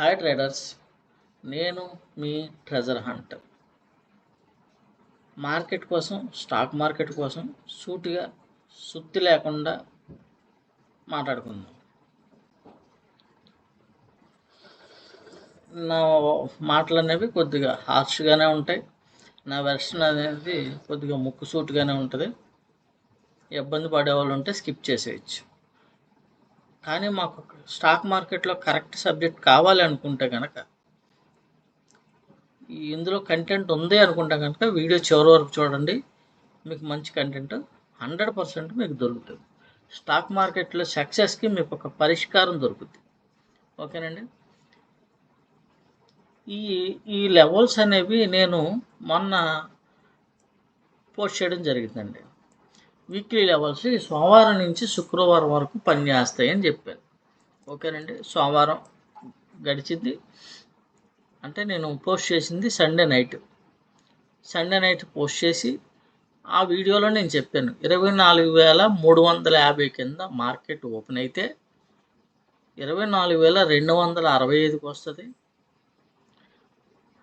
Hi traders, నేను మీ treasure hunt. Stock market కోసం సూటిగా సుత్తి లేకుండా మాట్లాడుకుందాం. నా మాటలు అనేవి కొద్దిగా హార్ష్గానే ఉంటాయి. నా వెర్షన్ అనేది కొద్దిగా ముక్కుసూటిగానే ఉంటుంది. ఇబ్బంది పడేవాళ్ళు ఉంటే స్కిప్ చేసేయచ్చు. కానీ మాకు స్టాక్ మార్కెట్లో కరెక్ట్ సబ్జెక్ట్ కావాలి అనుకుంటే కనుక, ఇందులో కంటెంట్ ఉంది అనుకుంటే కనుక వీడియో చివరి వరకు చూడండి. మీకు మంచి కంటెంట్ 100% మీకు దొరుకుతుంది. స్టాక్ మార్కెట్లో సక్సెస్కి మీకు ఒక పరిష్కారం దొరుకుతుంది. ఓకేనండి. ఈ లెవెల్స్ అనేవి నేను మొన్న పోస్ట్ చేయడం జరిగిందండి. వీక్లీ లెవెల్స్ సోమవారం నుంచి శుక్రవారం వరకు పనిచేస్తాయని చెప్పాను. ఓకేనండి. సోమవారం గడిచింది, అంటే నేను పోస్ట్ చేసింది సండే నైట్ పోస్ట్ చేసి ఆ వీడియోలో నేను చెప్పాను 24,350 కింద మార్కెట్ ఓపెన్ అయితే 24,265కి వస్తుంది.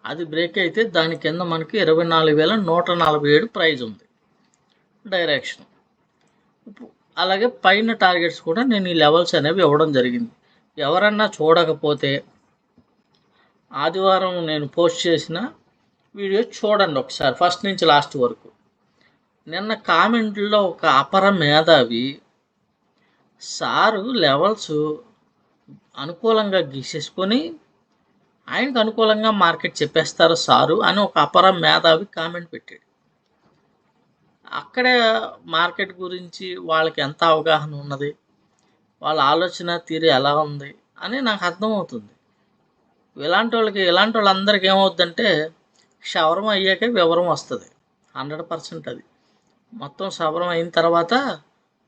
అది బ్రేక్ అయితే దాని కింద మనకి 24,147 ప్రైజ్ ఉంది డైరెక్షన్. అలాగే పైన టార్గెట్స్ కూడా నేను ఈ లెవెల్స్ అనేవి ఇవ్వడం జరిగింది. ఎవరన్నా చూడకపోతే ఆదివారం నేను పోస్ట్ చేసిన వీడియో చూడండి ఒకసారి ఫస్ట్ నుంచి లాస్ట్ వరకు. నిన్న కామెంట్లో ఒక అపర మేధావి సారు లెవెల్స్ అనుకూలంగా గీసేసుకొని ఆయనకు అనుకూలంగా మార్కెట్ చెప్పేస్తారు సారు అని ఒక అపర మేధావి కామెంట్ పెట్టాడు. అక్కడే మార్కెట్ గురించి వాళ్ళకి ఎంత అవగాహన ఉన్నది, వాళ్ళ ఆలోచన తీరు ఎలా ఉంది అని నాకు అర్థమవుతుంది. ఇలాంటి వాళ్ళందరికీ ఏమవుతుందంటే క్షవరం అయ్యాకే వివరం వస్తుంది. 100% అది మొత్తం సవరం అయిన తర్వాత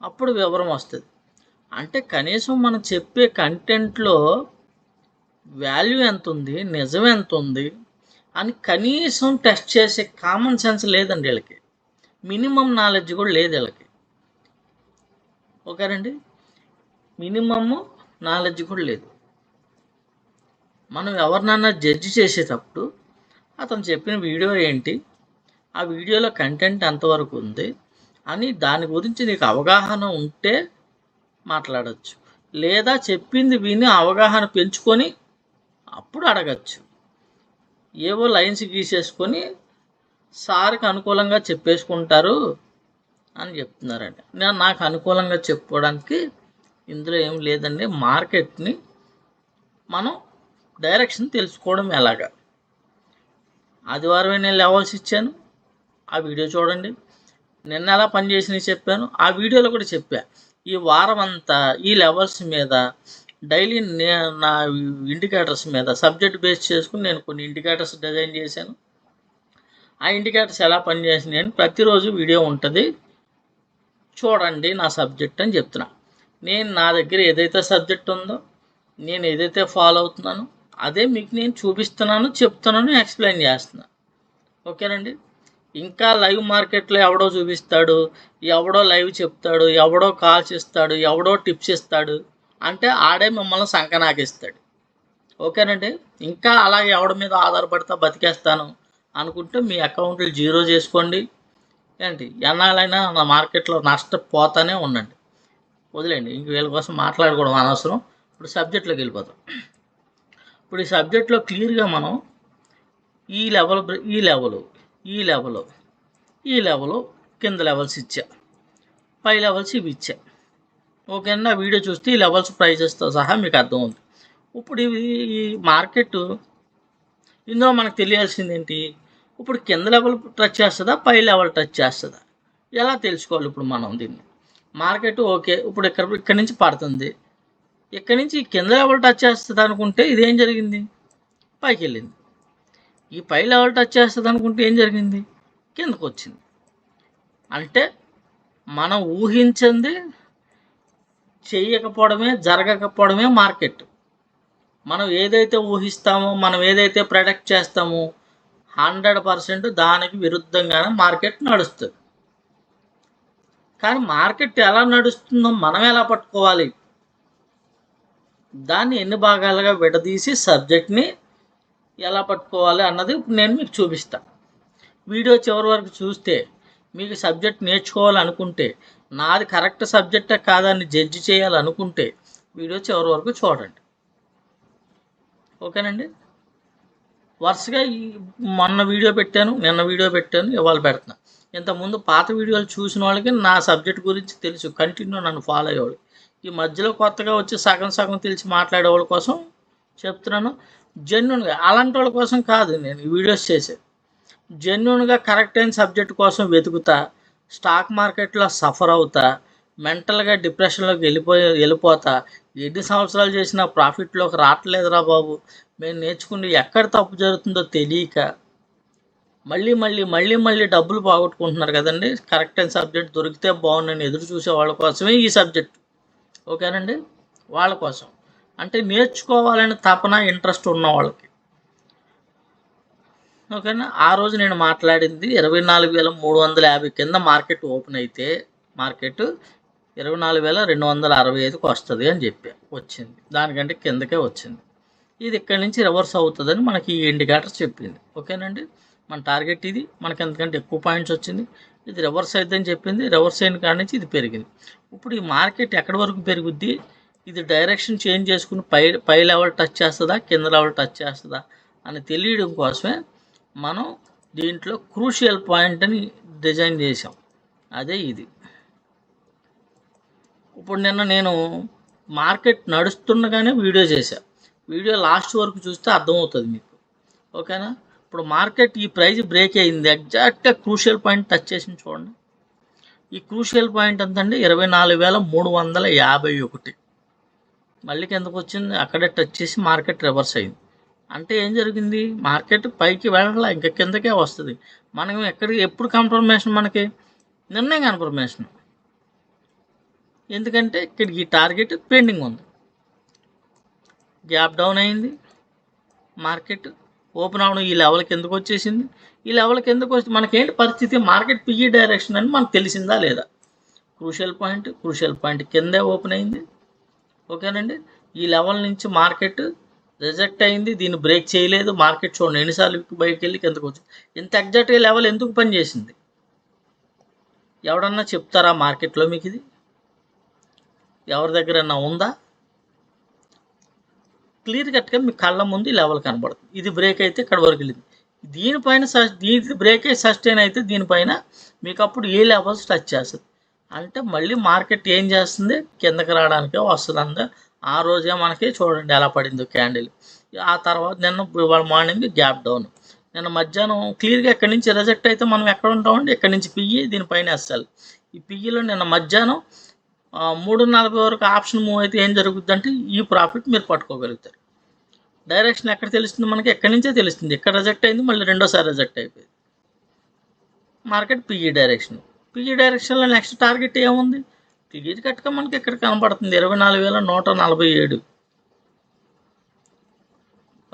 అప్పుడు వివరం వస్తుంది. అంటే కనీసం మనం చెప్పే కంటెంట్లో వాల్యూ ఎంత ఉంది, నిజం ఎంత ఉంది అని కనీసం టెస్ట్ చేసే కామన్ సెన్స్ లేదండి వీళ్ళకి. మినిమం నాలెడ్జ్ కూడా లేదు వీళ్ళకి. ఓకేనండి. మినిమమ్ నాలెడ్జ్ కూడా లేదు. మనం ఎవరినన్నా జడ్జి చేసేటప్పుడు అతను చెప్పిన వీడియో ఏంటి, ఆ వీడియోలో కంటెంట్ ఎంతవరకు ఉంది అని దాని గురించి నీకు అవగాహన ఉంటే మాట్లాడచ్చు. లేదా చెప్పింది విని అవగాహన పెంచుకొని అప్పుడు అడగచ్చు. ఏవో లైన్స్ గీసేసుకొని సార్కి అనుకూలంగా చెప్పేసుకుంటారు అని చెప్తున్నారండి. నాకు అనుకూలంగా చెప్పుకోవడానికి ఇందులో ఏం లేదండి. మార్కెట్ని మనం డైరెక్షన్ తెలుసుకోవడం ఎలాగా. ఆదివారమే నేను లెవెల్స్ ఇచ్చాను, ఆ వీడియో చూడండి. నిన్న ఎలా పనిచేసినవి చెప్పాను, ఆ వీడియోలో కూడా చెప్పా. ఈ వారం అంతా ఈ లెవెల్స్ మీద డైలీ నా ఇండికేటర్స్ మీద సబ్జెక్ట్ బేస్ చేసుకుని నేను కొన్ని ఇండికేటర్స్ డిజైన్ చేశాను. ఆ ఇండికేటర్స్ ఎలా పనిచేసినాయి అని ప్రతిరోజు వీడియో ఉంటుంది, చూడండి నా సబ్జెక్ట్ అని చెప్తున్నా. నా దగ్గర ఏదైతే సబ్జెక్ట్ ఉందో, నేను ఏదైతే ఫాలో అవుతున్నానో అదే మీకు నేను చూపిస్తున్నాను, చెప్తున్నాను, ఎక్స్ప్లెయిన్ చేస్తున్నాను. ఓకేనండి. ఇంకా లైవ్ మార్కెట్లో ఎవడో చూపిస్తాడు, ఎవడో లైవ్ చెప్తాడు, ఎవడో కాల్స్ ఇస్తాడు, ఎవడో టిప్స్ ఇస్తాడు అంటే ఆడే మిమ్మల్ని సంకనాకిస్తాడు. ఓకేనండి. ఇంకా అలాగే ఎవడి మీద ఆధారపడితే బతికేస్తాను అనుకుంటే మీ అకౌంట్లు జీరో చేసుకోండి. ఏంటి ఎన్నాళ్ళైనా నా మార్కెట్లో నష్టపోతానే ఉండండి. వదిలేండి, ఇంక వీళ్ళ కోసం మాట్లాడుకోవడం అనవసరం. ఇప్పుడు సబ్జెక్ట్లోకి వెళ్ళిపోతాం. ఇప్పుడు ఈ సబ్జెక్ట్లో క్లియర్గా మనం ఈ లెవెల్ కింద లెవెల్స్ ఇచ్చా, పై లెవెల్స్ ఇవి ఇచ్చా. ఓకేనా. వీడియో చూస్తే ఈ లెవెల్స్ ప్రైజెస్తో సహా మీకు అర్థం ఉంది. ఇప్పుడు ఈ మార్కెట్ ఇందులో మనకు తెలియాల్సింది ఏంటి, ఇప్పుడు కింద లెవెల్ టచ్ చేస్తుందా, పై లెవెల్ టచ్ చేస్తుందా, ఎలా తెలుసుకోవాలి ఇప్పుడు మనం దీన్ని. మార్కెట్ ఓకే, ఇప్పుడు ఇక్కడ నుంచి పడుతుంది, ఇక్కడ నుంచి కింద లెవెల్ టచ్ చేస్తుంది అనుకుంటే ఇదేం జరిగింది, పైకి వెళ్ళింది. ఈ పై లెవెల్ టచ్ చేస్తుంది అనుకుంటే ఏం జరిగింది, కిందకు వచ్చింది. అంటే మనం ఊహించింది జరగకపోవడమే మార్కెట్. మనం ఏదైతే ఊహిస్తామో, మనం ఏదైతే ప్రొడక్ట్ చేస్తామో 100% దానికి విరుద్ధంగానే మార్కెట్ నడుస్తుంది. కానీ మార్కెట్ ఎలా నడుస్తుందో మనం ఎలా పట్టుకోవాలి, దాన్ని ఎన్ని భాగాలుగా విడదీసి సబ్జెక్ట్ని ఎలా పట్టుకోవాలి అన్నది ఇప్పుడు నేను మీకు చూపిస్తాను. వీడియో చివరి వరకు చూస్తే మీకు సబ్జెక్ట్ నేర్చుకోవాలనుకుంటే, నాది కరెక్ట్ సబ్జెక్టే కాదని జడ్జి చేయాలనుకుంటే వీడియో చివరి వరకు చూడండి. ఓకేనండి. వరుసగా మొన్న వీడియో పెట్టాను, నిన్న వీడియో పెట్టాను, ఇవాళ పెడుతున్నా. ఇంతకుముందు పాత వీడియోలు చూసిన వాళ్ళకి నా సబ్జెక్ట్ గురించి తెలుసు, కంటిన్యూ నన్ను ఫాలో అయ్యేవాళ్ళు. ఈ మధ్యలో కొత్తగా వచ్చి సగం సగం తెలిసి మాట్లాడే వాళ్ళ కోసం చెప్తున్నాను. జెన్యున్గా అలాంటి వాళ్ళ కోసం కాదు నేను ఈ వీడియోస్ చేసేది. జెన్యున్గా కరెక్ట్ అయిన సబ్జెక్ట్ కోసం వెతుకుతా, స్టాక్ మార్కెట్లో సఫర్ అవుతా, మెంటల్గా డిప్రెషన్లోకి వెళ్ళిపోతా. ఎన్ని సంవత్సరాలు చేసినా ప్రాఫిట్లోకి రావట్లేదురా బాబు, మేము నేర్చుకుని ఎక్కడ తప్పు జరుగుతుందో తెలియక మళ్ళీ మళ్ళీ మళ్ళీ మళ్ళీ డబ్బులు పోగొట్టుకుంటున్నారు కదండి. కరెక్ట్ అయిన సబ్జెక్ట్ దొరికితే బాగుందని ఎదురు చూసే వాళ్ళ కోసమే ఈ సబ్జెక్ట్. ఓకేనండి. వాళ్ళ కోసం అంటే నేర్చుకోవాలని తపన, ఇంట్రెస్ట్ ఉన్న వాళ్ళకి. ఓకేనా. ఆ రోజు నేను మాట్లాడింది 24,350 కింద మార్కెట్ ఓపెన్ అయితే మార్కెట్ 24,265కి వస్తుంది అని చెప్పా. వచ్చింది, దానికంటే కిందకే వచ్చింది. ఇది ఇక్కడి నుంచి రివర్స్ అవుతుందని మనకి ఈ ఇండికేటర్ చెప్పింది. ఓకేనండి. మన టార్గెట్ ఇది, మనకి ఎంతకంటే ఎక్కువ పాయింట్స్ వచ్చింది. ఇది రివర్స్ అవుతుందని చెప్పింది. రివర్స్ అయిన కాడి నుంచి ఇది పెరిగింది. ఇప్పుడు ఈ మార్కెట్ ఎక్కడి వరకు పెరుగుద్ది, ఇది డైరెక్షన్ చేంజ్ చేసుకుని పై లెవెల్ టచ్ చేస్తుందా, కింద లెవెల్ టచ్ చేస్తుందా అని తెలియడం కోసమే మనం దీంట్లో క్రూషియల్ పాయింట్ అని డిజైన్ చేసాం. అదే ఇది. ఇప్పుడు నిన్న నేను మార్కెట్ నడుస్తుండగానే వీడియో చేశాను. వీడియో లాస్ట్ వరకు చూస్తే అర్థమవుతుంది మీకు. ఓకేనా. ఇప్పుడు మార్కెట్ ఈ ప్రైజ్ బ్రేక్ అయింది, ఎగ్జాక్ట్గా క్రూషియల్ పాయింట్ టచ్ చేసింది చూడండి. ఈ క్రూషియల్ పాయింట్ ఎంతండి, 24,351. మళ్ళీ కిందకు వచ్చింది, అక్కడే టచ్ చేసి మార్కెట్ రివర్స్ అయింది. అంటే ఏం జరిగింది, మార్కెట్ పైకి వెళ్ళాల, ఇంకా కిందకే వస్తుంది. మనం ఎప్పుడు కన్ఫర్మేషన్, మనకి నిన్నే కన్ఫర్మేషన్. ఎందుకంటే ఇక్కడ ఈ టార్గెట్ పెండింగ్ ఉంది. గ్యాప్ డౌన్ అయింది, మార్కెట్ ఓపెన్ అవడం ఈ లెవెల్కి ఎందుకు వచ్చేసింది. ఈ లెవెల్కి ఎందుకు వచ్చి మనకేంటి పరిస్థితి, మార్కెట్ పిఈ డైరెక్షన్ అని మనకు తెలిసిందా లేదా. క్రూషియల్ పాయింట్ కిందే ఓపెన్ అయింది. ఓకేనండి. ఈ లెవెల్ నుంచి మార్కెట్ రిజెక్ట్ అయింది, దీన్ని బ్రేక్ చేయలేదు. మార్కెట్ చూడండి ఎన్నిసార్లు బయటకు వెళ్ళి కిందకు వచ్చింది. ఇంత ఎగ్జాక్ట్గా లెవెల్ ఎందుకు పనిచేసింది, ఎవడన్నా చెప్తారా మార్కెట్లో మీకు? ఇది ఎవరి దగ్గరన్నా ఉందా? క్లియర్ కట్గా మీ కళ్ళ ముందు ఈ లెవెల్ కనబడుతుంది. ఇది బ్రేక్ అయితే ఇక్కడ వరకు వెళ్ళింది. దీనిపైన దీని బ్రేక్ అయి సస్టైన్ అయితే దీనిపైన మీకు అప్పుడు ఏ లెవెల్స్ టచ్ చేస్తుంది. అంటే మళ్ళీ మార్కెట్ ఏం చేస్తుంది, కిందకి రావడానికే వస్తుంది. ఆ రోజే మనకి చూడండి ఎలా పడిందో క్యాండిల్. ఆ తర్వాత నిన్న ఇవాళ మార్నింగ్ గ్యాప్ డౌన్. నిన్న మధ్యాహ్నం క్లియర్గా ఎక్కడి నుంచి రిజెక్ట్ అయితే మనం ఎక్కడ ఉంటామండి, ఎక్కడి నుంచి పిఈ, దీనిపైన ఎస్ఎల్. ఈ పిఈలో నిన్న మధ్యాహ్నం 3:40 వరకు ఆప్షన్ మూవ్ అయితే ఏం జరుగుతుంది అంటే ఈ ప్రాఫిట్ మీరు పట్టుకోగలుగుతారు. డైరెక్షన్ ఎక్కడ తెలుస్తుంది మనకి, ఎక్కడి నుంచే తెలుస్తుంది. ఎక్కడ రిజెక్ట్ అయింది, మళ్ళీ రెండోసారి రిజెక్ట్ అయిపోయింది. మార్కెట్ పిఈ డైరెక్షన్లో నెక్స్ట్ టార్గెట్ ఏముంది, క్లియర్ కట్గా మనకి ఇక్కడ కనబడుతుంది 24,147.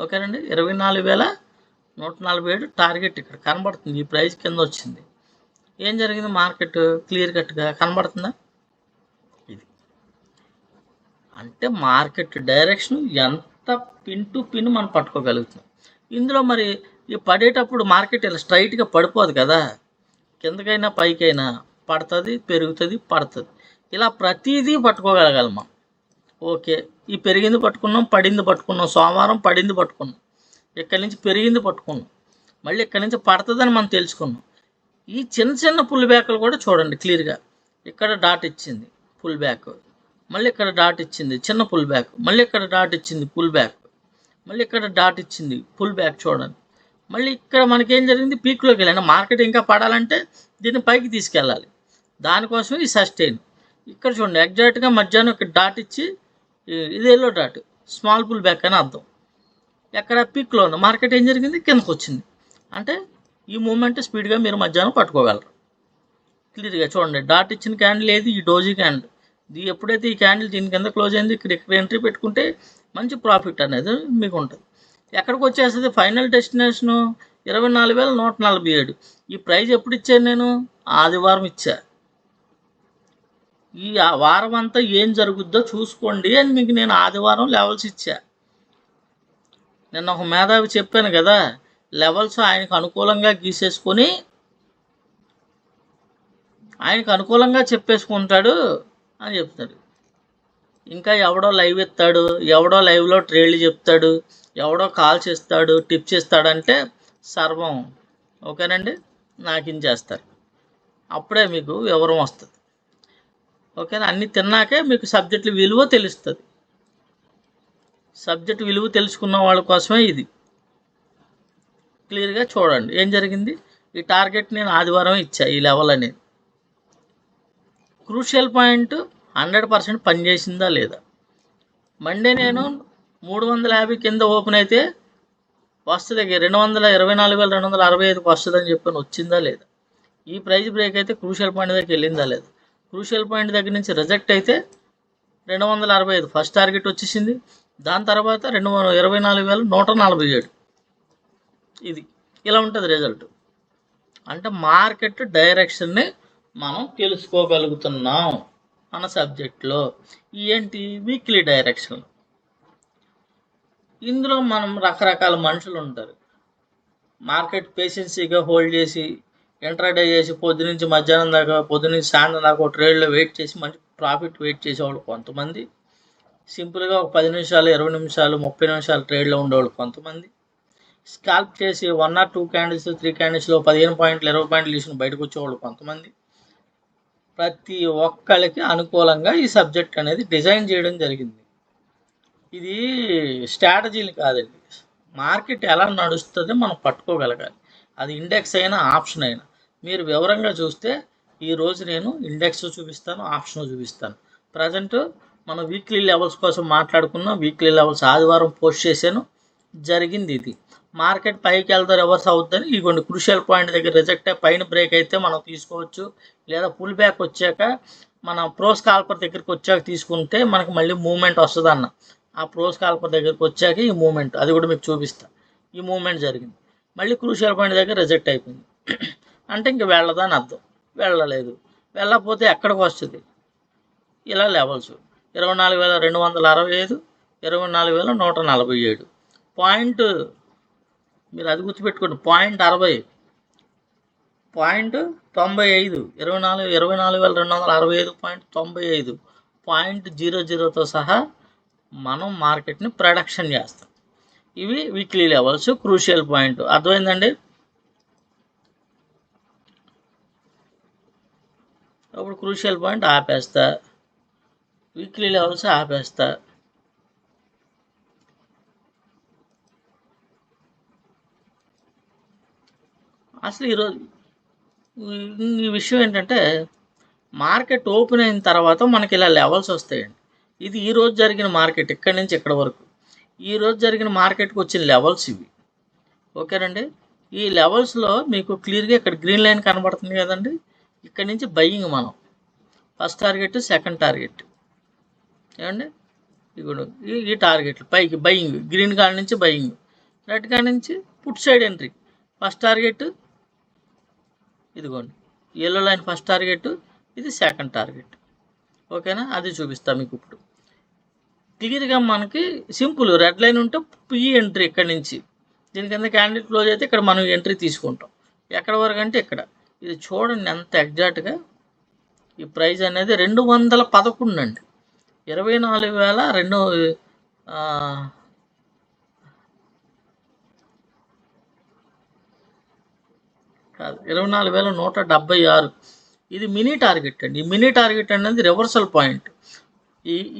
ఓకేనండి. 24,147 టార్గెట్ ఇక్కడ కనబడుతుంది. ఈ ప్రైస్ కింద వచ్చింది. ఏం జరిగింది, మార్కెట్ క్లియర్ కట్గా కనబడుతుందా. ఇది అంటే మార్కెట్ డైరెక్షన్ ఎంత పిన్ టు పిన్ మనం పట్టుకోగలుగుతున్నాం. ఇందులో మరి ఈ పడేటప్పుడు మార్కెట్ ఇలా స్ట్రైట్గా పడిపోదు కదా, కిందకైనా పైకైనా పడుతుంది, పెరుగుతుంది, పడుతుంది. ఇలా ప్రతిదీ పట్టుకోగలగాలి మనం. ఓకే, ఈ పెరిగింది పట్టుకున్నాం, పడింది పట్టుకున్నాం, సోమవారం పడింది పట్టుకున్నాం, ఇక్కడి నుంచి పెరిగింది పట్టుకున్నాం, మళ్ళీ ఇక్కడి నుంచి పడుతుందని మనం తెలుసుకున్నాం. ఈ చిన్న చిన్న పుల్ బ్యాక్లు కూడా చూడండి క్లియర్గా. ఇక్కడ డాట్ ఇచ్చింది, పుల్ బ్యాక్, మళ్ళీ ఇక్కడ డాట్ ఇచ్చింది, చిన్న పుల్ బ్యాక్, మళ్ళీ ఇక్కడ డాట్ ఇచ్చింది, పుల్ బ్యాక్, మళ్ళీ ఇక్కడ డాట్ ఇచ్చింది, పుల్ బ్యాక్ చూడండి. మళ్ళీ ఇక్కడ మనకేం జరిగింది, పీక్లోకి వెళ్ళండి. మార్కెట్ ఇంకా పడాలంటే దీన్ని పైకి తీసుకెళ్ళాలి, దానికోసం ఈ సస్టైన్. ఇక్కడ చూడండి ఎగ్జాక్ట్గా మధ్యాహ్నం ఇక్కడ డాట్ ఇచ్చి, ఇది yellow dot, small pull back అని అర్థం. ఎక్కడ పీక్లో ఉంది, మార్కెట్ ఏం జరిగింది, కిందకు వచ్చింది. అంటే ఈ మూమెంట్ స్పీడ్గా మీరు మధ్యాహ్నం పట్టుకోగలరు. క్లియర్గా చూడండి, డాట్ ఇచ్చిన క్యాండిల్ ఏది, ఈ డోజీ క్యాండిల్. ఇది ఎప్పుడైతే ఈ క్యాండిల్ దీని కింద క్లోజ్ అయింది, ఇక్కడ ఎంట్రీ పెట్టుకుంటే మంచి ప్రాఫిట్ అనేది మీకు ఉంటుంది. ఎక్కడికి వచ్చేస్తుంది ఫైనల్ డెస్టినేషను 24,147. ఈ ప్రైజ్ ఎప్పుడు ఇచ్చాను నేను, ఆదివారం ఇచ్చా. ఈ వారం అంతా ఏం జరుగుద్దో చూసుకోండి అని మీకు నేను ఆదివారం లెవెల్స్ ఇచ్చా. నిన్న ఒక మేధావి చెప్పాను కదా, లెవెల్స్ ఆయనకు అనుకూలంగా గీసేసుకొని ఆయనకు అనుకూలంగా చెప్పేసుకుంటాడు అని చెప్తాడు. ఇంకా ఎవడో లైవ్ ఎత్తాడు, ఎవడో లైవ్లో ట్రేడ్లు చెప్తాడు, ఎవడో కాల్స్ ఇస్తాడు, టిప్స్ ఇస్తాడంటే సర్వం ఓకేనండి నాకించేస్తారు. అప్పుడే మీకు వివరం వస్తుంది. ఓకేనా? అన్నీ తిన్నాకే మీకు సబ్జెక్టుల విలువ తెలుస్తుంది. సబ్జెక్ట్ విలువ తెలుసుకున్న వాళ్ళ కోసమే ఇది. క్లియర్గా చూడండి ఏం జరిగింది. ఈ టార్గెట్ నేను ఆదివారం ఇచ్చా, ఈ లెవెల్ అనేది. క్రూషియల్ పాయింట్ 100% పనిచేసిందా లేదా. మండే నేను 350 కింద ఓపెన్ అయితే వస్తుంది, 224,265 వస్తుందని చెప్పాను, వచ్చిందా లేదా. ఈ ప్రైజ్ బ్రేక్ అయితే క్రూషియల్ పాయింట్ దగ్గరికి వెళ్ళిందా లేదా. క్రూషియల్ పాయింట్ దగ్గర నుంచి రిజెక్ట్ అయితే 265 ఫస్ట్ టార్గెట్ వచ్చేసింది. దాని తర్వాత 24,147. ఇది ఇలా ఉంటుంది రిజల్ట్. అంటే మార్కెట్ డైరెక్షన్ని మనం తెలుసుకోగలుగుతున్నాం మన సబ్జెక్ట్లో. ఏంటి వీక్లీ డైరెక్షన్. ఇందులో మనం రకరకాల మనుషులు ఉంటారు. మార్కెట్ పేషెన్సీగా హోల్డ్ చేసి ఇంట్రాడే చేసి పొద్దునుంచి మధ్యాహ్నం దాకా, పొద్దునుంచి సాయంత్రం దాకా ఒక ట్రేడ్లో వెయిట్ చేసి మంచి ప్రాఫిట్ వెయిట్ చేసేవాళ్ళు కొంతమంది. సింపుల్గా ఒక 10 నిమిషాలు, 20 నిమిషాలు, 30 నిమిషాలు ట్రేడ్లో ఉండేవాళ్ళు కొంతమంది. స్కాల్ప్ చేసి 1 or 2 క్యాండిల్స్, 3 క్యాండిల్స్లో 15 పాయింట్లు, 20 పాయింట్లు తీసుకుని బయటకు వచ్చేవాళ్ళు కొంతమంది. ప్రతి ఒక్కళ్ళకి అనుకూలంగా ఈ సబ్జెక్ట్ అనేది డిజైన్ చేయడం జరిగింది. ఇది స్ట్రాటజీలు కాదండి. మార్కెట్ ఎలా నడుస్తుందో మనం పట్టుకోగలగాలి. అది ఇండెక్స్ అయినా ఆప్షన్ అయినా. మీరు వివరంగా చూస్తే ఈరోజు నేను ఇండెక్స్ చూపిస్తాను, ఆప్షన్ చూపిస్తాను. ప్రజెంట్ మనం వీక్లీ లెవెల్స్ కోసం మాట్లాడుకున్నాం. వీక్లీ లెవెల్స్ ఆదివారం పోస్ట్ చేశాను. జరిగింది ఇది. మార్కెట్ పైకి వెళ్తా రివర్స్ అవుతుందని ఇదిగోండి క్రూషియల్ పాయింట్ దగ్గర రిజెక్ట్ అయ్యి పైన బ్రేక్ అయితే మనం తీసుకోవచ్చు. లేదా పుల్ బ్యాక్ వచ్చాక మన ప్రోస్ కాల్పర్ దగ్గరికి వచ్చాక తీసుకుంటే మనకి మళ్ళీ మూవ్మెంట్ వస్తుంది అన్న. ఆ ప్రోస్ కాల్పర్ దగ్గరికి వచ్చాక ఈ మూవ్మెంట్, అది కూడా మీకు చూపిస్తా. ఈ మూవ్మెంట్ జరిగింది. మళ్ళీ క్రూషియల్ పాయింట్ దగ్గర రిజెక్ట్ అయిపోయింది అంటే ఇంక వెళ్ళదని అర్థం. వెళ్ళలేదు. వెళ్ళకపోతే ఎక్కడికి వస్తుంది. ఇలా లెవెల్స్ 24,265, 24,147 పాయింట్. మీరు అది గుర్తుపెట్టుకోండి. 0.60, 0.95, 24,265.95, 0.00తో సహా మనం మార్కెట్ని ప్రొడక్షన్ చేస్తాం. ఇవి వీక్లీ లెవెల్స్, క్రూషియల్ పాయింట్. అర్థమైందండి. ఇప్పుడు క్రూషియల్ పాయింట్ ఆపేస్తా, వీక్లీ లెవెల్స్ ఆపేస్తా. అసలు ఈరోజు ఈ విషయం ఏంటంటే మార్కెట్ ఓపెన్ అయిన తర్వాత మనకి ఇలా లెవెల్స్ వస్తాయండి. ఇది ఈరోజు జరిగిన మార్కెట్, ఇక్కడి నుంచి ఇక్కడ వరకు ఈరోజు జరిగిన మార్కెట్కి వచ్చిన లెవెల్స్ ఇవి. ఓకేనండి. ఈ లెవెల్స్లో మీకు క్లియర్గా ఇక్కడ గ్రీన్ లైన్ కనబడుతుంది కదండి. ఇక్కడ నుంచి బయ్యింగ్ మనం ఫస్ట్ టార్గెట్, సెకండ్ టార్గెట్ ఏమండి. ఇప్పుడు ఈ టార్గెట్లు పైకి బయ్యింగ్, గ్రీన్ కాడ నుంచి బయ్యింగ్, రెడ్ కాడ నుంచి put side entry. First target ఇదిగోండి ఎల్లో లైన్ ఫస్ట్ టార్గెట్, ఇది సెకండ్ టార్గెట్. ఓకేనా, అది చూపిస్తా మీకు ఇప్పుడు క్లియర్గా. మనకి సింపుల్ రెడ్ లైన్ ఉంటే పిఈ ఎంట్రీ ఇక్కడ నుంచి, దీని కింద క్యాండిడేట్ క్లోజ్ అయితే ఇక్కడ మనం ఎంట్రీ తీసుకుంటాం. ఎక్కడ వరకు అంటే ఇక్కడ. ఇది చూడండి ఎంత ఎగ్జాక్ట్గా ఈ ప్రైస్ అనేది 211 అండి. 24,200 కాదు, 24,176. ఇది మినీ టార్గెట్ అండి. ఈ మినీ టార్గెట్ అనేది రివర్సల్ పాయింట్.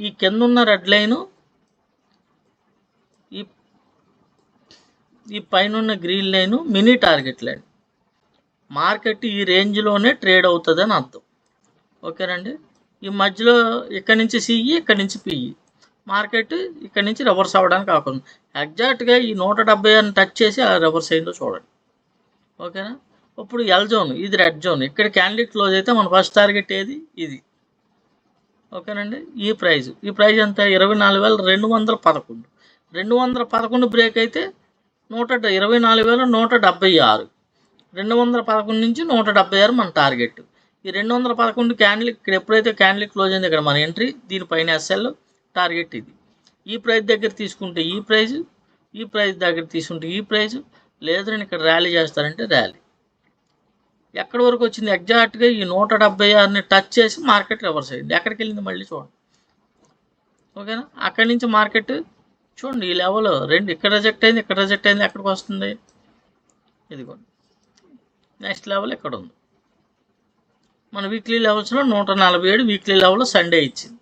ఈ కింద ఉన్న రెడ్ లైను, ఈ పైన ఉన్న green line mini target line. Market ఈ రేంజ్లోనే ట్రేడ్ అవుతుంది అని అర్థం. ఓకేనండి. ఈ మధ్యలో ఇక్కడ నుంచి సిఈ, ఇక్కడ నుంచి పిఈ. మార్కెట్ ఇక్కడ నుంచి రివర్స్ అవ్వడానికి కాకుండా ఎగ్జాక్ట్గా ఈ 170 టచ్ చేసి అలా రివర్స్ అయిందో చూడండి. ఓకేనా. ఇప్పుడు ఎల్ జోన్, ఇది రెడ్ జోన్. ఇక్కడ క్యాండిడేట్ క్లోజ్ అయితే మన ఫస్ట్ టార్గెట్ ఏది, ఇది. ఓకేనండి. ఈ ప్రైజ్ ఎంత, 24,211. 211 బ్రేక్ అయితే 24,176. 211 నుంచి 176 మన టార్గెట్. ఈ 211 క్యాండిల్ ఇక్కడ ఎప్పుడైతే క్యాండిల్ క్లోజ్ అయింది ఇక్కడ మన ఎంట్రీ, దీనిపైన ఎస్ఎల్ టార్గెట్ ఇది. ఈ ప్రైస్ దగ్గర తీసుకుంటే ఈ ప్రైజ్, ఈ ప్రైస్ దగ్గర తీసుకుంటే ఈ ప్రైజ్, లేదు నేను ఇక్కడ ర్యాలీ చేస్తారంటే ర్యాలీ. ఎక్కడి వరకు వచ్చింది ఎగ్జాక్ట్గా ఈ 176ని టచ్ చేసి మార్కెట్ రివర్స్ అయింది. ఎక్కడికి వెళ్ళింది మళ్ళీ చూడండి. ఓకేనా, అక్కడి నుంచి మార్కెట్ చూడండి ఈ లెవెల్ రెండు ఇక్కడ రిజెక్ట్ అయింది, ఇక్కడ రిజెక్ట్ అయింది, ఎక్కడికి వస్తుంది ఇదిగోండి. నెక్స్ట్ లెవెల్ ఎక్కడ ఉంది మన వీక్లీ లెవెల్స్లో 147 వీక్లీ లెవెల్ సండే ఇచ్చింది.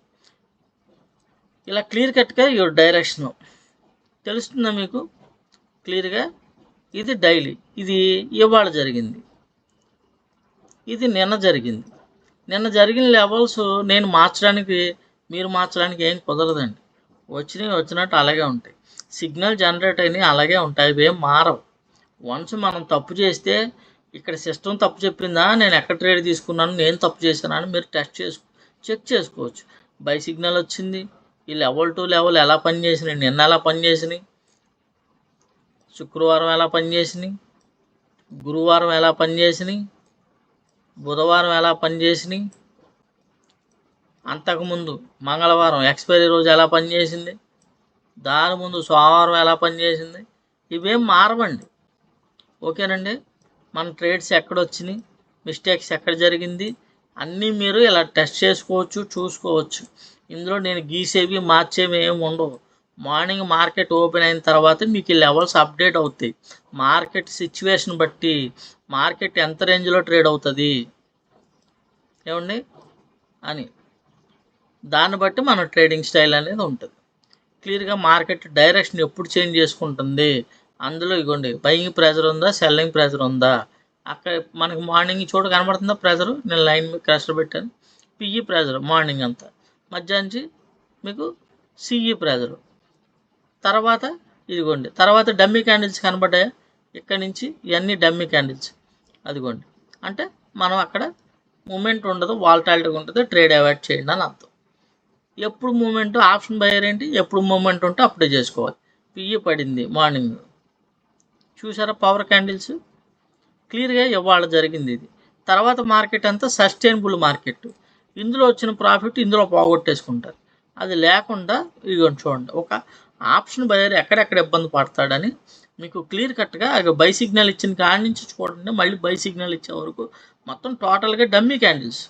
ఇలా క్లియర్ కట్గా ఈ డైరెక్షను తెలుస్తుందా మీకు క్లియర్గా. ఇది డైలీ, ఇది ఇవాళ జరిగింది, ఇది నిన్న జరిగింది. నిన్న జరిగిన లెవెల్స్ నేను మార్చడానికి మీరు మార్చడానికి ఏం కుదరదండి. వచ్చినవి వచ్చినట్టు అలాగే ఉంటాయి. సిగ్నల్ జనరేట్ అయినవి అలాగే ఉంటాయి, ఇవేం మారవు. వన్స్ మనం తప్పు చేస్తే ఇక్కడ సిస్టమ్ తప్పు చెప్పిందా, నేను ఎక్కడ ట్రేడ్ తీసుకున్నాను, నేను తప్పు చేశానా అని మీరు చెక్ చేసుకోవచ్చు. బై సిగ్నల్ వచ్చింది, ఈ లెవెల్ టు లెవెల్ ఎలా పనిచేసినాయి, నిన్న ఎలా పనిచేసినాయి, శుక్రవారం ఎలా పనిచేసినాయి, గురువారం ఎలా పనిచేసినాయి, బుధవారం ఎలా పనిచేసినాయి, అంతకుముందు మంగళవారం ఎక్స్పైరీ రోజు ఎలా పనిచేసింది, దాని ముందు సోమవారం ఎలా పనిచేసింది, ఇవేం మారవండి. ఓకేనండి, మన ట్రేడ్స్ ఎక్కడొచ్చినాయి, మిస్టేక్స్ ఎక్కడ జరిగింది అన్నీ మీరు ఇలా టెస్ట్ చేసుకోవచ్చు, చూసుకోవచ్చు. ఇందులో నేను గీసేవి మార్చేవి ఏమి ఉండవు. మార్నింగ్ మార్కెట్ ఓపెన్ అయిన తర్వాత మీకు ఈ లెవెల్స్ అప్డేట్ అవుతాయి. మార్కెట్ సిచ్యువేషన్ బట్టి మార్కెట్ ఎంత రేంజ్లో ట్రేడ్ అవుతుంది ఏమండి అని, దాన్ని బట్టి మన ట్రేడింగ్ స్టైల్ అనేది ఉంటుంది. క్లియర్గా మార్కెట్ డైరెక్షన్ ఎప్పుడు చేంజ్ చేసుకుంటుంది, అందులో ఇగోండి బయింగ్ ప్రెజర్ ఉందా, సెల్లింగ్ ప్రెజర్ ఉందా, అక్కడ మనకి మార్నింగ్ చూడ కనబడుతుందా ప్రెజరు, నేను లైన్ మీద క్రస్టర్ పెట్టాను. పిఈ ప్రెజర్ మార్నింగ్ అంతా, మధ్యాహ్నం మీకు సిఈ ప్రెజరు, తర్వాత ఇదిగోండి తర్వాత డమ్మీ క్యాండిల్స్ కనబడ్డాయా, ఇక్కడ నుంచి ఇవన్నీ డమ్మీ క్యాండిల్స్ అదిగోండి. అంటే మనం అక్కడ మూమెంట్ ఉండదు, వాలటాలిటీ ఉంటుంది, ట్రేడ్ అవాయిడ్ చేయండి అని అర్థం. ఎప్పుడు మూమెంట్ ఆప్షన్ బయర్ ఏంటి, ఎప్పుడు మూమెంట్ ఉంటే అప్పుడే చేసుకోవాలి. పిఈ పడింది మార్నింగ్ చూసారా, పవర్ క్యాండిల్స్ క్లియర్గా ఇవాళ జరిగింది ఇది. తర్వాత మార్కెట్ అంతా సస్టైనబుల్ మార్కెట్, ఇందులో వచ్చిన ప్రాఫిట్ ఇందులో పోగొట్టేసుకుంటారు. అది లేకుండా ఇదిగోండి చూడండి, ఒక ఆప్షన్ బయర్ ఎక్కడెక్కడ ఇబ్బంది పడతాడని మీకు క్లియర్ కట్గా బై సిగ్నల్ ఇచ్చిన కాడి నుంచి చూడండి, మళ్ళీ బై సిగ్నల్ ఇచ్చే వరకు మొత్తం టోటల్గా డమ్మీ క్యాండిల్స్,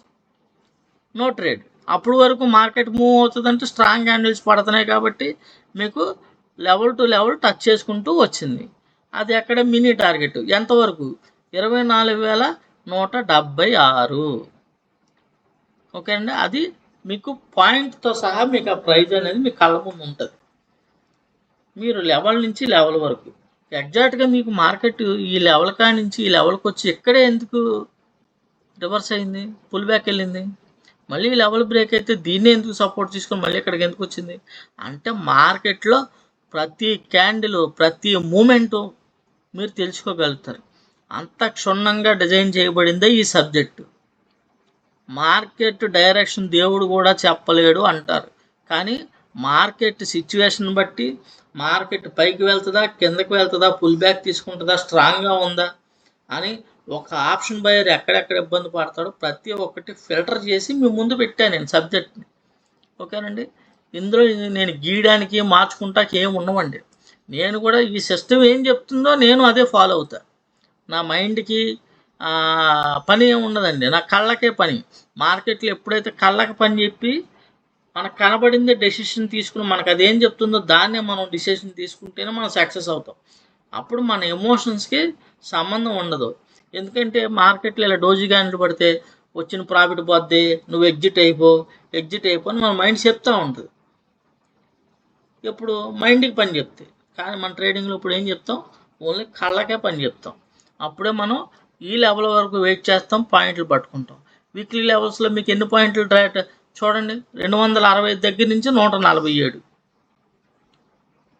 నో ట్రేడ్. అప్పుడు వరకు మార్కెట్ మూవ్ అవుతుందంటే స్ట్రాంగ్ క్యాండిల్స్ పడుతున్నాయి కాబట్టి మీకు లెవెల్ టు లెవెల్ టచ్ చేసుకుంటూ వచ్చింది. అది ఎక్కడ మినీ టార్గెట్ ఎంతవరకు 24,176. ఓకే అండి, అది మీకు పాయింట్తో సహా మీకు ఆ ప్రైజ్ అనేది మీ కళ్ళ ముందు ఉంటుంది. మీరు లెవెల్ నుంచి లెవెల్ వరకు ఎగ్జాక్ట్గా మీకు మార్కెట్ ఈ లెవెల్ కాడి నుంచి ఈ లెవెల్కి వచ్చి ఇక్కడే ఎందుకు రివర్స్ అయింది, పుల్ బ్యాక్ వెళ్ళింది, మళ్ళీ లెవెల్ బ్రేక్ అయితే దీన్ని ఎందుకు సపోర్ట్ తీసుకొని మళ్ళీ ఇక్కడికి ఎందుకు వచ్చింది అంటే మార్కెట్లో ప్రతి క్యాండిల్ ప్రతి మూమెంటు మీరు తెలుసుకోగలుగుతారు. అంత క్షుణ్ణంగా డిజైన్ చేయబడిందే ఈ సబ్జెక్టు. మార్కెట్ డైరెక్షన్ దేవుడు కూడా చెప్పలేడు అంటారు, కానీ మార్కెట్ సిచ్యువేషన్ బట్టి మార్కెట్ పైకి వెళ్తుందా, కిందకి వెళ్తుందా, పుల్ బ్యాక్ తీసుకుంటుందా, స్ట్రాంగ్గా ఉందా అని ఒక ఆప్షన్ బయర్ ఎక్కడెక్కడ ఇబ్బంది పడతాడో ప్రతి ఒక్కటి ఫిల్టర్ చేసి మీ ముందు పెట్టాను నేను సబ్జెక్ట్ని. ఓకేనండి, ఇందులో నేను గీయడానికి మార్చుకుంటాకి ఏమి ఉండవండి. నేను కూడా ఈ సిస్టమ్ ఏం చెప్తుందో నేను అదే ఫాలో అవుతా. నా మైండ్కి పని ఏమి ఉండదండి, నా కళ్ళకే పని. మార్కెట్లో ఎప్పుడైతే కళ్ళకి పని చెప్పి మనకు కనబడిందే డెసిషన్ తీసుకుని మనకు అదేం చెప్తుందో దాన్నే మనం డిసిషన్ తీసుకుంటేనే మనం సక్సెస్ అవుతాం. అప్పుడు మన ఎమోషన్స్కి సంబంధం ఉండదు. ఎందుకంటే మార్కెట్లో ఇలా డోజీ క్యాండిల్ పడితే వచ్చిన ప్రాఫిట్ పోద్ది, నువ్వు ఎగ్జిట్ అయిపో అని మన మైండ్ చెప్తూ ఉంటుంది. ఇప్పుడు మైండ్కి పని చెప్తే, కానీ మన ట్రేడింగ్లో ఇప్పుడు ఏం చెప్తాం, ఓన్లీ కళ్ళకే పని చెప్తాం. అప్పుడే మనం ఈ లెవెల్ వరకు వెయిట్ చేస్తాం, పాయింట్లు పట్టుకుంటాం. వీక్లీ లెవెల్స్లో మీకు ఎన్ని పాయింట్లు ట్రేడ్ చూడండి, 265 దగ్గర నుంచి 147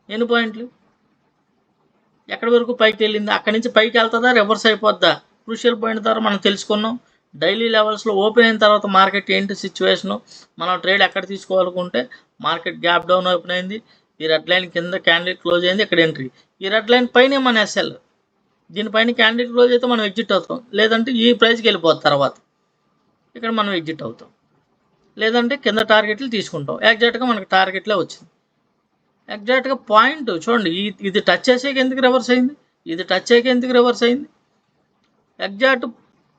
ఎన్ని పాయింట్లు, ఎక్కడి వరకు పైకి వెళ్ళింది, అక్కడి నుంచి పైకి వెళ్తుందా, రివర్స్ అయిపోద్దా, క్రూషియల్ పాయింట్ ద్వారా మనం తెలుసుకున్నాం. డైలీ లెవెల్స్లో ఓపెన్ అయిన తర్వాత మార్కెట్ ఏంటి సిచ్యువేషను, మనం ట్రేడ్ ఎక్కడ తీసుకోవాలనుకుంటే మార్కెట్ గ్యాప్ డౌన్ ఓపెన్ అయింది, ఈ రెడ్ లైన్ కింద క్యాండిల్ క్లోజ్ అయింది, ఇక్కడ ఎంట్రీ, ఈ రెడ్ లైన్ పైనే మన ఎస్ఎల్, దీనిపైన క్యాండిల్ క్లోజ్ అయితే మనం ఎగ్జిట్ అవుతాం, లేదంటే ఈ ప్రైస్కి వెళ్ళిపోతుంది తర్వాత. ఇక్కడ మనం ఎగ్జిట్ అవుతాం, లేదంటే కింద టార్గెట్లు తీసుకుంటాం. ఎగ్జాక్ట్గా మనకు టార్గెట్లే వచ్చింది. ఎగ్జాక్ట్గా పాయింట్ చూడండి, ఇది టచ్ చేసేకి ఎందుకు రివర్స్ అయింది, ఇది టచ్ చేయక ఎందుకు రివర్స్ అయింది. ఎగ్జాక్ట్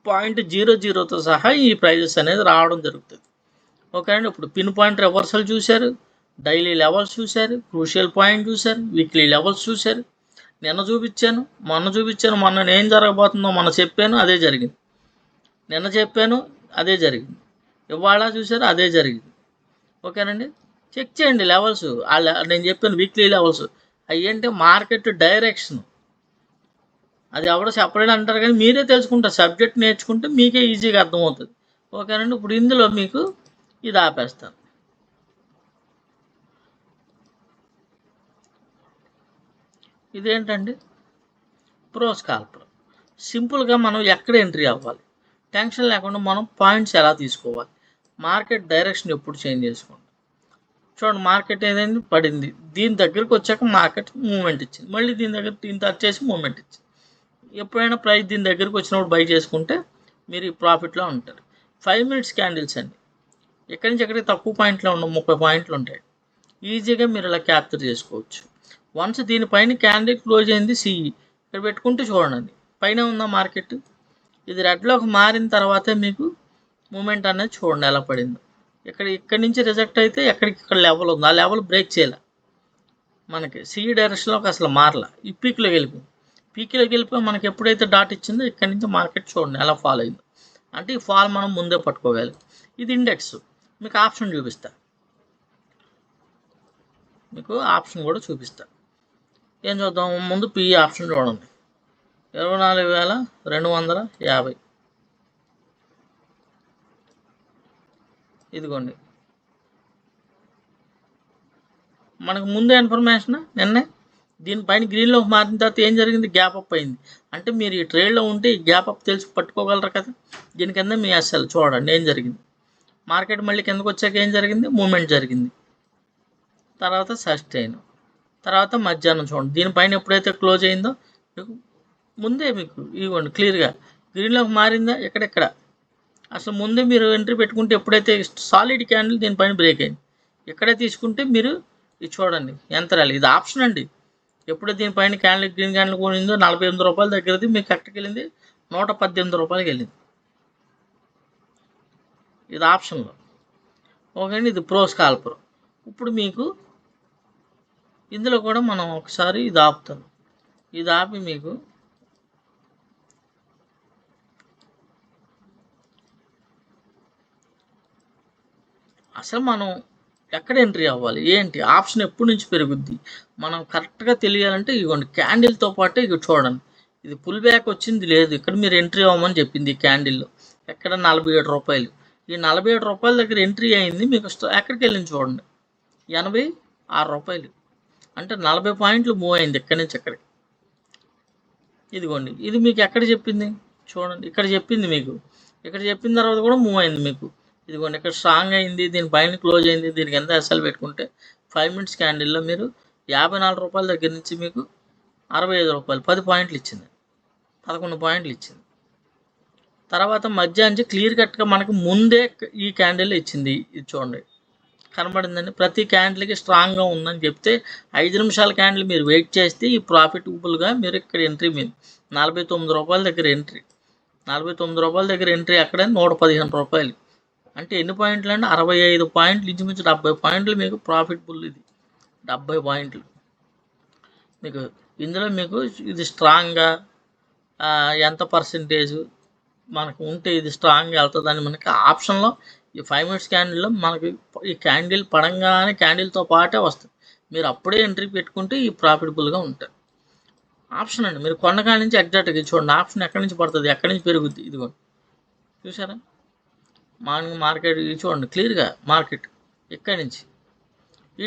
0.00తో సహా ఈ ప్రైజెస్ అనేది రావడం జరుగుతుంది. ఓకే అండి. ఇప్పుడు పిన్ పాయింట్ రివర్సల్ చూశారు, డైలీ లెవెల్స్ చూశారు, క్రూషియల్ పాయింట్ చూశారు, వీక్లీ లెవెల్స్ చూశారు. నిన్న చూపించాను, మొన్న ఏం జరగబోతుందో మొన్న చెప్పాను, అదే జరిగింది. నిన్న చెప్పాను, అదే జరిగింది. ఇవాళ చూసారు, అదే జరిగింది. ఓకేనండి. చెక్ చేయండి లెవెల్స్. నేను చెప్పాను వీక్లీ లెవెల్స్ అవి ఏంటి, మార్కెట్ డైరెక్షన్. అది ఎవడో చెప్పలేడు అంటారు, కానీ మీరే తెలుసుకుంటారు. సబ్జెక్ట్ నేర్చుకుంటే మీకే ఈజీగా అర్థమవుతుంది. ఓకేనండి. ఇప్పుడు ఇందులో మీకు ఇది ఆపేస్తాను. ఇదేంటండి, ప్రోస్కాల్పర్. సింపుల్గా మనం ఎక్కడ ఎంట్రీ అవ్వాలి, టెన్షన్ లేకుండా మనం పాయింట్స్ ఎలా తీసుకోవాలి, మార్కెట్ డైరెక్షన్ ఎప్పుడు చేంజ్ చేసుకోండి. చూడండి, మార్కెట్ ఏదైంది, పడింది, దీని దగ్గరకు వచ్చాక మార్కెట్ మూవ్మెంట్ ఇచ్చింది, మళ్ళీ దీని టచ్ చేసి మూవ్మెంట్ ఇచ్చింది. ఎప్పుడైనా ప్రైస్ దీని దగ్గరకు వచ్చినప్పుడు బై చేసుకుంటే మీరు ఈ ప్రాఫిట్లో ఉంటారు. 5 మినిట్స్ క్యాండిల్స్ అండి. ఎక్కడి నుంచి ఎక్కడికి తక్కువ పాయింట్లో ఉండవు, 30 పాయింట్లు ఉంటాయి. ఈజీగా మీరు ఇలా క్యాప్చర్ చేసుకోవచ్చు. వన్స్ దీనిపైన క్యాండిల్ క్లోజ్ అయింది, సిఈ ఇక్కడ పెట్టుకుంటే చూడండి, పైన ఉందా మార్కెట్, ఇది రెడ్లోకి మారిన తర్వాతే మీకు మూమెంట్ అనేది చూడండి ఎలా పడిందో. ఇక్కడి నుంచి రిజెక్ట్ అయితే ఇక్కడ లెవెల్ ఉంది, ఆ లెవెల్ బ్రేక్ చేయాలి. మనకి సిఈ డైరెక్షన్లోకి అసలు మారలా, ఈ పీక్లోకి వెళ్ళిపోయి మనకి ఎప్పుడైతే డాట్ ఇచ్చిందో ఇక్కడి నుంచి మార్కెట్ చూడండి ఎలా ఫాల్ అయిందో. అంటే ఈ ఫాల్ మనం ముందే పట్టుకోవాలి. ఇది ఇండెక్స్. మీకు ఆప్షన్ చూపిస్తా, ఏం చూద్దాం. ముందు పిఈ ఆప్షన్ చూడండి, 24,250. ఇదిగోండి, మనకు ముందే ఇన్ఫర్మేషన్. నిన్నే దీనిపైన గ్రీన్లోకి మారిన తర్వాత ఏం జరిగింది, గ్యాప్ అప్ అయింది. అంటే మీరు ఈ ట్రేడ్లో ఉంటే ఈ గ్యాప్ అప్ తెలిసి పట్టుకోగలరు కదా. దీని కింద మీ ఎస్ఎల్ చూడండి ఏం జరిగింది. మార్కెట్ మళ్ళీ కిందకు వచ్చాక ఏం జరిగింది, మూమెంట్ జరిగింది, తర్వాత సస్టైన్, తర్వాత మధ్యాహ్నం చూడండి దీనిపైన ఎప్పుడైతే క్లోజ్ అయిందో ముందే మీకు ఇవ్వండి క్లియర్గా గ్రీన్లోకి మారిందా, ఎక్కడెక్కడ అసలు ముందే మీరు ఎంట్రీ పెట్టుకుంటే ఎప్పుడైతే సాలిడ్ క్యాండిల్ దీనిపైన బ్రేక్ అయింది, ఇక్కడే తీసుకుంటే మీరు ఇది చూడండి ఎంత ర్యాలీ. ఇది ఆప్షన్ అండి. ఎప్పుడు దీనిపైన గ్రీన్ క్యాండిల్ కొనిందో 48 రూపాయల దగ్గరది మీకు కరెక్ట్కి వెళ్ళింది 118 రూపాయలకి వెళ్ళింది. ఇది ఆప్షన్లో. ఓకే అండి. ఇది ప్రోస్కాల్పర్. ఇప్పుడు మీకు ఇందులో కూడా మనం ఒకసారి ఇది ఆపుతాం. ఇది ఆపి మీకు అసలు మనం ఎక్కడ ఎంట్రీ అవ్వాలి, ఏంటి ఆప్షన్ ఎప్పటి నుంచి పెరుగుద్ది మనం కరెక్ట్గా తెలియాలంటే ఇవ్వండి క్యాండిల్తో పాటు ఇక చూడండి. ఇది పుల్ బ్యాక్ వచ్చింది లేదు, ఇక్కడ మీరు ఎంట్రీ అవ్వమని చెప్పింది ఈ క్యాండిల్లో. ఎక్కడ 47 రూపాయలు, ఈ 47 రూపాయల దగ్గర ఎంట్రీ అయింది. మీకు ఎక్కడికి వెళ్ళింది చూడండి 86 రూపాయలు. అంటే 40 పాయింట్లు మూవ్ అయింది ఎక్కడి నుంచి ఎక్కడికి. ఇదిగోండి, ఇది మీకు ఎక్కడ చెప్పింది చూడండి, ఇక్కడ చెప్పింది మీకు. ఇక్కడ చెప్పిన తర్వాత కూడా మూవ్ అయింది మీకు. ఇదిగోండి, ఇక్కడ స్ట్రాంగ్ అయింది, దీనిపైన క్లోజ్ అయింది, దీనికి ఎంత ఎస్ఎల్ పెట్టుకుంటే 5 మినిట్స్ క్యాండిల్లో మీరు 54 రూపాయల దగ్గర నుంచి మీకు 65 రూపాయలు 10 పాయింట్లు ఇచ్చింది, 11 పాయింట్లు ఇచ్చింది. తర్వాత మధ్య నుంచి క్లియర్ కట్గా మనకు ముందే ఈ క్యాండిల్ ఇచ్చింది. ఇది చూడండి కనబడిందండి. ప్రతి క్యాండిల్కి స్ట్రాంగ్గా ఉందని చెప్తే 5 నిమిషాల క్యాండిల్ మీరు వెయిట్ చేస్తే ఈ ప్రాఫిటబుల్గా మీరు ఇక్కడ ఎంట్రీ మీద 49 రూపాయల దగ్గర ఎంట్రీ, 49 రూపాయల దగ్గర ఎంట్రీ అక్కడ 115 రూపాయలు. అంటే ఎన్ని పాయింట్లు అండి, 65 పాయింట్లు, ఇంచుమించు 70 పాయింట్లు మీకు ప్రాఫిటబుల్. ఇది 70 పాయింట్లు మీకు. ఇందులో మీకు ఇది స్ట్రాంగ్గా ఎంత పర్సెంటేజ్ మనకు ఉంటే ఇది స్ట్రాంగ్గా వెళ్తుందని మనకి ఆప్షన్లో ఈ 5 మినిట్స్ క్యాండిల్లో మనకి ఈ క్యాండిల్ పడంగానే క్యాండిల్తో పాటే వస్తుంది. మీరు అప్పుడే ఎంట్రీ పెట్టుకుంటే ఈ ప్రాఫిటబుల్గా ఉంటుంది. ఆప్షన్ అండి, మీరు కొన్నకాడి నుంచి ఎగ్జాక్ట్గా చూడండి ఆప్షన్ ఎక్కడి నుంచి పడుతుంది, ఎక్కడి నుంచి పెరుగుద్ది. ఇదిగోండి చూసారా, మార్నింగ్ మార్కెట్ ఇది చూడండి క్లియర్గా మార్కెట్ ఇక్కడి నుంచి ఈ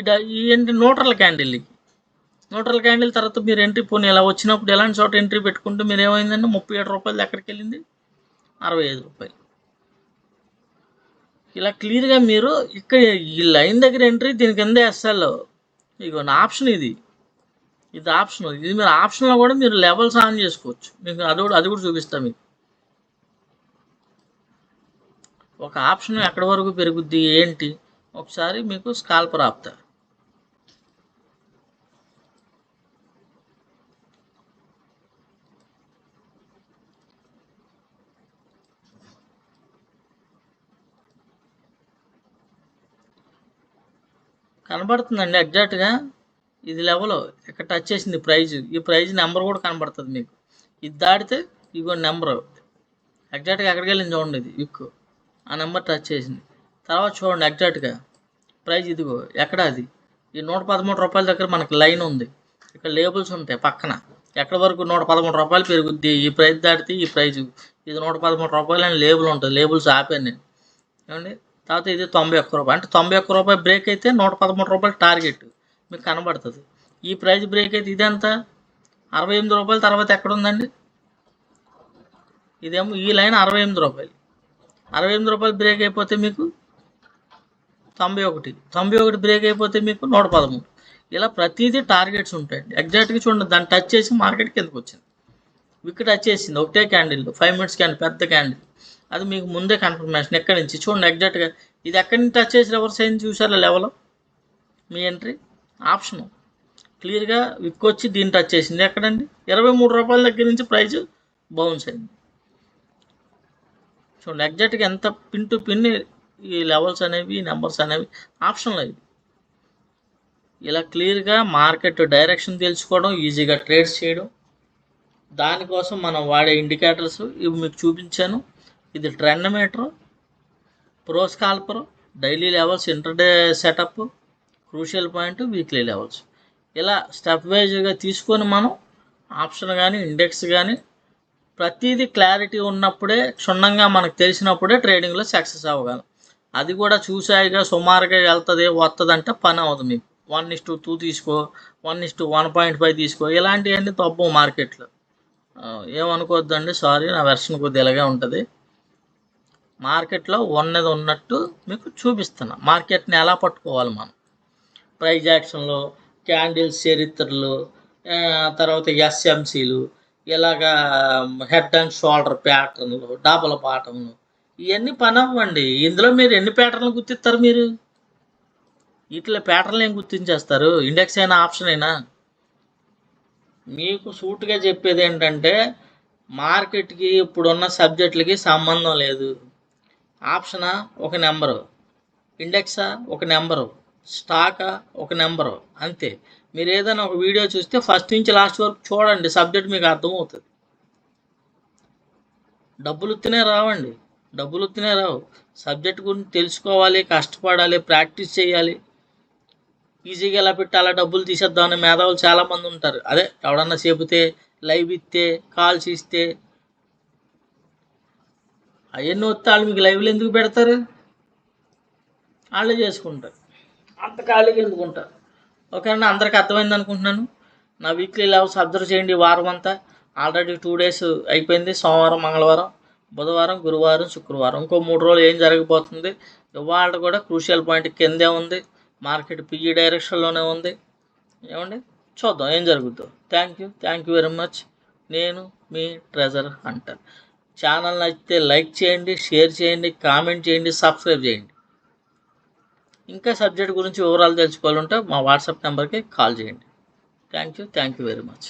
ఏంటి న్యూట్రల్ క్యాండిల్ తర్వాత మీరు ఎంట్రీ పోనీ ఇలా వచ్చినప్పుడు ఎలాంటి చోట ఎంట్రీ పెట్టుకుంటే మీరు ఏమైందంటే 37 రూపాయలు ఎక్కడికి వెళ్ళింది 65 రూపాయలు. ఇలా క్లియర్గా మీరు ఇక్కడ ఈ లైన్ దగ్గర ఎంట్రీ, దీని కింద ఎస్ఎల్. ఇగో నా ఆప్షన్ ఇది ఆప్షన్. ఇది మీరు ఆప్షన్లో కూడా మీరు లెవెల్స్ ఆన్ చేసుకోవచ్చు. మీకు అది కూడా చూపిస్తాను మీకు. ఒక ఆప్షన్ ఎక్కడి వరకు పెరుగుద్ది ఏంటి ఒకసారి మీకు స్కాల్పర్ ఆపుతా. కనబడుతుందండి ఎగ్జాక్ట్గా ఇది లెవెల్ ఇక్కడ టచ్ చేసింది ప్రైజ్. ఈ ప్రైజ్ నెంబర్ కూడా కనబడుతుంది మీకు. ఇది దాటితే ఇగో నెంబరు ఎగ్జాక్ట్గా ఎక్కడికి వెళ్ళింది చూడండి. ఇది విక్ ఆ నెంబర్ టచ్ చేసింది. తర్వాత చూడండి ఎగ్జాక్ట్గా ప్రైజ్ ఇదిగో ఎక్కడ అది ఈ 113 రూపాయల దగ్గర మనకి లైన్ ఉంది. ఇక్కడ లేబుల్స్ ఉంటాయి పక్కన. ఎక్కడి వరకు 113 రూపాయలు పెరుగుద్ది. ఈ ప్రైజ్ దాటితే ఈ ప్రైజ్ ఇది 113 రూపాయలు అని లేబుల్ ఉంటుంది. లేబుల్స్ ఆపాను నేను ఏమండి. తర్వాత ఇది 91 రూపాయలు అంటే 91 రూపాయలు బ్రేక్ అయితే 113 రూపాయలు టార్గెట్ మీకు కనబడుతుంది. ఈ ప్రైజ్ బ్రేక్ అయితే ఇదెంత 68 రూపాయలు. తర్వాత ఎక్కడ ఉందండి ఇదేమో ఈ లైన్ 68 రూపాయలు. 68 రూపాయలు బ్రేక్ అయిపోతే మీకు 91 బ్రేక్ అయిపోతే మీకు 113. ఇలా ప్రతిదీ టార్గెట్స్ ఉంటాయండి. ఎగ్జాక్ట్గా చూడండి దాన్ని టచ్ చేసి మార్కెట్ కిందకు వచ్చింది. విక్ టచ్ చేసింది ఒకటే క్యాండిల్ 5 మినిట్స్ క్యాండిల్ పెద్ద క్యాండిల్. అది మీకు ముందే కన్ఫర్మేషన్ ఎక్కడి నుంచి చూడండి ఎగ్జాక్ట్గా ఇది ఎక్కడి నుంచి టచ్ చేసి రివర్స్ అయింది చూసారా లెవెల్. మీ ఎంట్రీ ఆప్షను క్లియర్గా విక్ వచ్చి దీన్ని టచ్ చేసింది ఎక్కడండి 23 రూపాయల దగ్గర నుంచి ప్రైజ్ బౌన్స్ అయింది. చూడండి ఎగ్జాక్ట్గా ఎంత పిన్ టు పిన్ ఈ లెవెల్స్ అనేవి ఈ నెంబర్స్ అనేవి ఆప్షన్లో ఇవి. ఇలా క్లియర్గా మార్కెట్ డైరెక్షన్ తెలుసుకోవడం ఈజీగా ట్రేడ్స్ చేయడం దానికోసం మనం వాడే ఇండికేటర్స్ ఇవి మీకు చూపించాను. ఇది trend meter, pro scalper, daily levels, intraday setup, crucial point, weekly levels. ఇలా స్టెప్ వైజ్గా తీసుకొని మనం ఆప్షన్ కానీ ఇండెక్స్ కానీ ప్రతిదీ క్లారిటీ ఉన్నప్పుడే క్షుణ్ణంగా మనకు తెలిసినప్పుడే ట్రేడింగ్లో సక్సెస్ అవ్వగలం. అది కూడా చూసాయిగా సుమారుగా వెళ్తుంది వస్తుంది అంటే పని అవ్వదు. మీకు 1:2 తీసుకో 1:1.5 తీసుకో ఇలాంటివన్నీ తప్పవు మార్కెట్లో. ఏమనుకోవద్దండి, సారీ నా వెర్షన్ కొద్దిగా ఇలాగే ఉంటుంది. మార్కెట్లో ఉన్నది ఉన్నట్టు మీకు చూపిస్తున్నా. మార్కెట్ని ఎలా పట్టుకోవాలి మనం ప్రైజ్ యాక్షన్లో, క్యాండిల్స్ చరిత్రలు, తర్వాత ఎస్ఎంసీలు, ఇలాగా హెడ్ అండ్ షోల్డర్ ప్యాటర్న్లు, డబుల్ బాటంలు ఇవన్నీ పని అవ్వండి. ఇందులో మీరు ఎన్ని ప్యాటర్న్లు గుర్తిస్తారు? మీరు వీటిలో ప్యాటర్న్లు ఏం గుర్తించేస్తారు? ఇండెక్స్ అయినా ఆప్షన్ అయినా మీకు సూట్గా చెప్పేది ఏంటంటే మార్కెట్కి ఇప్పుడున్న సబ్జెక్టులకి సంబంధం లేదు. ఆప్షనా ఒక నెంబరు, ఇండెక్సా ఒక నెంబరు, స్టాకా ఒక నెంబరు, అంతే. మీరు ఏదైనా ఒక వీడియో చూస్తే ఫస్ట్ నుంచి లాస్ట్ వరకు చూడండి, సబ్జెక్ట్ మీకు అర్థమవుతుంది. డబ్బులు ఉత్తినే రావండి, డబ్బులు ఉత్తినే రావు. సబ్జెక్ట్ గురించి తెలుసుకోవాలి, కష్టపడాలి, ప్రాక్టీస్ చేయాలి. ఈజీగా ఎలా పెట్టి అలా డబ్బులు తీసేద్దామని మేధావులు చాలామంది ఉంటారు. అదే ఎవడన్నా చెబితే లైవ్ ఇస్తే కాల్స్ ఇస్తే అవన్నీ వస్తే వాళ్ళు మీకు లైవ్లు ఎందుకు పెడతారు? వాళ్ళే చేసుకుంటారు. అంత ఖాళీగా ఎందుకుంటారు? ఓకేనండి, అందరికీ అర్థమైంది అనుకుంటున్నాను. నా వీక్లీ లెవెల్స్ అబ్జర్వ్ చేయండి. వారం అంతా ఆల్రెడీ 2 డేస్ అయిపోయింది. సోమవారం, మంగళవారం, బుధవారం, గురువారం, శుక్రవారం. ఇంకో 3 రోజులు ఏం జరగబోతుంది? ఇవాళ కూడా క్రూషియల్ పాయింట్ కిందే ఉంది. మార్కెట్ పిఈ డైరెక్షన్లోనే ఉంది. ఏమండి చూద్దాం ఏం జరుగుతుందో. Thank you very much. నేను మీ ట్రెజర్ హంటర్. ఛానల్ నచ్చితే లైక్ చేయండి, షేర్ చేయండి, కామెంట్ చేయండి, సబ్స్క్రైబ్ చేయండి. ఇంకా సబ్జెక్ట్ గురించి వివరాలు తెలుసుకోవాలంటే మా వాట్సాప్ నెంబర్కి కాల్ చేయండి. Thank you very much.